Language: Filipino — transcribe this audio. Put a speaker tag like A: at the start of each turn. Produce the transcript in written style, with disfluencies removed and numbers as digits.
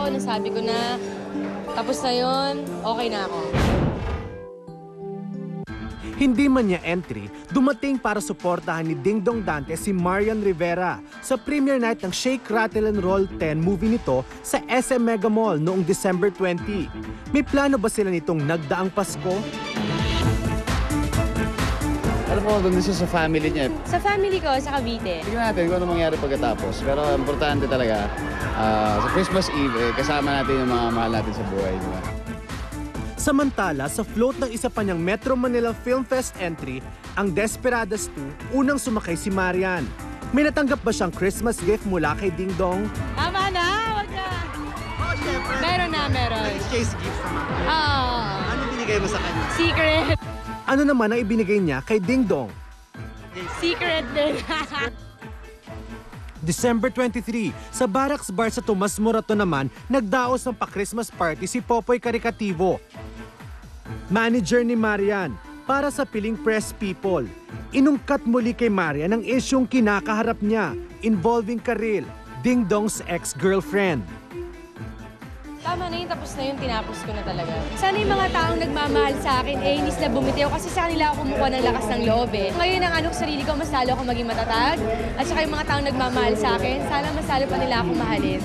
A: ako, nasabi ko na tapos na yun, okay na ako.
B: Hindi man niya entry, dumating para suportahan ni Ding Dong Dantes si Marian Rivera sa premiere night ng Shake, Rattle and Roll 10 movie nito sa SM Mega Mall noong December 20. May plano ba sila nitong nagdaang Pasko?
C: Alam mo, doon siya sa family niya.
A: Sa family ko, sa Cavite.
C: Tignan natin kung ano mangyari pagkatapos. Pero importante talaga, sa Christmas Eve, kasama natin yung mga mahal natin sa buhay. Diba?
B: Samantala, sa float ng isa pa niyang Metro Manila Film Fest entry, ang Desperadas 2, unang sumakay si Marian. May natanggap ba siyang Christmas gift mula kay Ding Dong?
A: Tama na, wag na.
D: Oh, syempre.
A: Meron na, meron.
D: Chase gift sa mga.
A: Ah,
D: Ano binigay mo sa kanya?
A: secret.
B: Ano naman ang ibinigay niya kay Ding Dong?
A: Secret din.
B: December 23, sa Barracks Bar sa Tomas Morato naman, nagdaos ng pa-Christmas party si Popoy Karikativo. Manager ni Marian, para sa piling Press People. Inungkat muli kay Marian ang isyong kinakaharap niya, involving Karil, Ding Dong's ex-girlfriend.
A: Tama na yun, tapos na yun, tinapos ko na talaga. Sana yung mga taong nagmamahal sa akin, inis na bumitiw kasi sa kanila ako kumukuha ng lakas ng loob eh. Ngayon ang ano sa sarili ko, mas lalo ako maging matatag. At saka yung mga taong nagmamahal sa akin, sana mas lalo pa nila ako mahalin.